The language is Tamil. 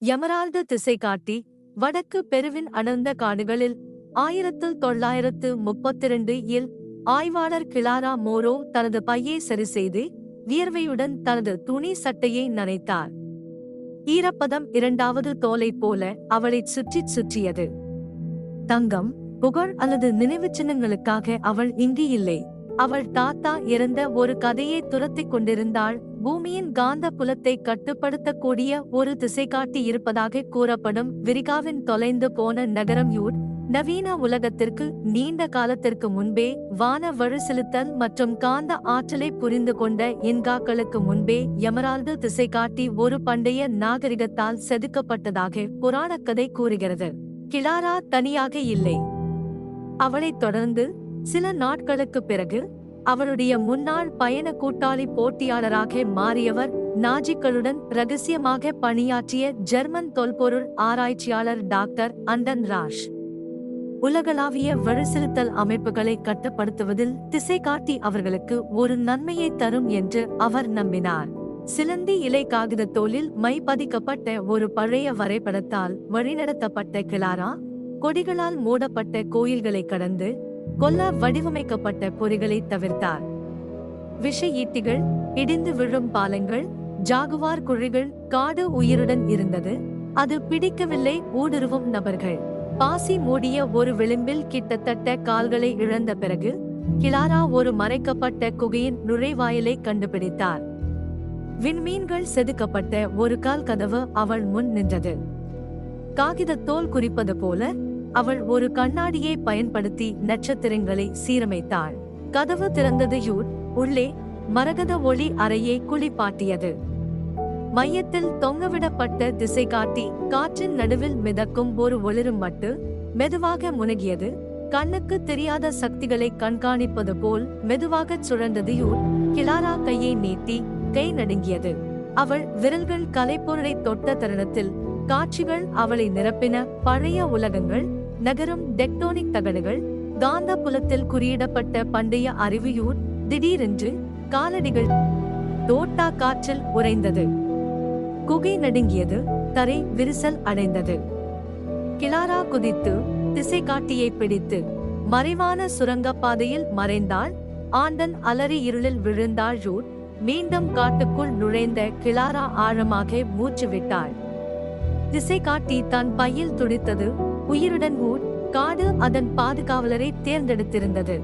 எமரால்டு திசைகாட்டி வடக்கு பெருவின் அடர்ந்த காடுகளில் 1932 இல் ஆய்வாளர் கிளாரா மோரோ தனது பையை சரிசெய்து வியர்வையுடன் தனது துணி சட்டையை நனைத்தார். ஈரப்பதம் இரண்டாவது தோலைப் போல அவளைச் சுற்றிச் சுற்றியது. தங்கம், புகழ் அல்லது நினைவுச் சின்னங்களுக்காக அவள் இங்கு இல்லை. அவள் தாத்தா இறந்த ஒரு கதையை துரத்திக் கொண்டிருந்தாள். பூமியின் காந்த புலத்தை கட்டுப்படுத்தக்கூடிய ஒரு திசைகாட்டி இருப்பதாக கூறப்படும் விரிகாவின் தொலைந்து போன நகரம் யூட், நவீன உலகத்திற்கு நீண்ட காலத்திற்கு முன்பே வான வழிசெலுத்தல் மற்றும் காந்த ஆற்றலை புரிந்து கொண்ட இன்காக்களுக்கு முன்பே எமரால்டு திசைகாட்டி ஒரு பண்டைய நாகரிகத்தால் செதுக்கப்பட்டதாக புராணக்கதை கூறுகிறது. கிளாரா தனியாக இல்லை. அவளைத் தொடர்ந்து சில நாட்களுக்குப் பிறகு அவளுடைய முன்னாள் பயண கூட்டாளி போட்டியாளராக மாறியவர் நாஜிக்களுடன் ரகசியமாக பணியாற்றிய ஜெர்மன் தொல்பொருள் ஆராய்ச்சியாளர் டாக்டர் அண்டன் ராஷ். உலகளாவிய வழிசெலுத்தல் அமைப்புகளை கட்டுப்படுத்துவதில் திசைகாட்டி அவர்களுக்கு ஒரு நன்மையை தரும் என்று அவர் நம்பினார். சிலந்தி இலை காகித தோலில் மை பதிக்கப்பட்ட ஒரு பழைய வரைபடத்தால் வழிநடத்தப்பட்ட கிளாரா, கொடிகளால் மூடப்பட்ட கோயில்களை கடந்து கொல்ல வடிவமைக்கப்பட்ட பொறிகளை தவிர்த்தார். விஷ ஈட்டிகள், இடிந்து விழும் பாலங்கள், ஜாகுவார் குழிகள், காடு உயிருடன் இருந்தது. அது பிடிக்கவில்லை. ஊடுருவும் நபர்கள். பாசி மூடிய ஒரு விளிம்பில் கிட்டத்தட்ட கால்களை இழந்த பிறகு கிளாரா ஒரு மறைக்கப்பட்ட குகையின் நுழைவாயிலை கண்டுபிடித்தார். விண்மீன்கள் செதுக்கப்பட்ட ஒரு கால் கதவு அவள் முன் நின்றது. காகிதத்தோல் குறிப்பது போல அவள் ஒரு கண்ணாடியை பயன்படுத்தி நட்சத்திரங்களை சீரமைத்தாள். கதவு திறந்தது. யூட் உள்ளே மரகத ஒளி அறையை குளிப்பாட்டியது. மையத்தில் தொங்கவிடப்பட்ட திசைகாட்டி காற்றின் நடுவில் மிதக்கும் ஒரு ஒளிரும் மட்டு மெதுவாக முனகியது. கண்ணுக்கு தெரியாத சக்திகளை கண்காணிப்பது போல் மெதுவாகச் சுழந்தது. யூட் கிளாரா கையை நீட்டி கை நடுங்கியது. அவள் விரல்கள் கலைப்பொருளை தொட்ட தருணத்தில் காட்சிகள் அவளை நிரப்பின. பழைய உலகங்கள், நகரும் டெக்டோனிக் தகடுகள், காந்த புலத்தில் குறியிடப்பட்ட பண்டைய அறிவு. யூட் திடீரென்று காலடிகள் தோட்டா காற்றில் உறைந்தது. குகை நடுங்கியது. தரை விரிசல் அடைந்தது. கிளாரா குதித்து திசைகாட்டியை பிடித்து மறைவான சுரங்கப்பாதையில் மறைந்தாள். ஆண்டன் அலறி இருளில் விழுந்தாள். யூட் மீண்டும் காட்டுக்குள் நுழைந்த கிளாரா ஆழமாக மூச்சு விட்டாள். திசைகாட்டி தன் பையில் துடித்தது. உயிருடன். யூட் காடு அதன் பாதுகாவலரை தேர்ந்தெடுத்திருந்தது.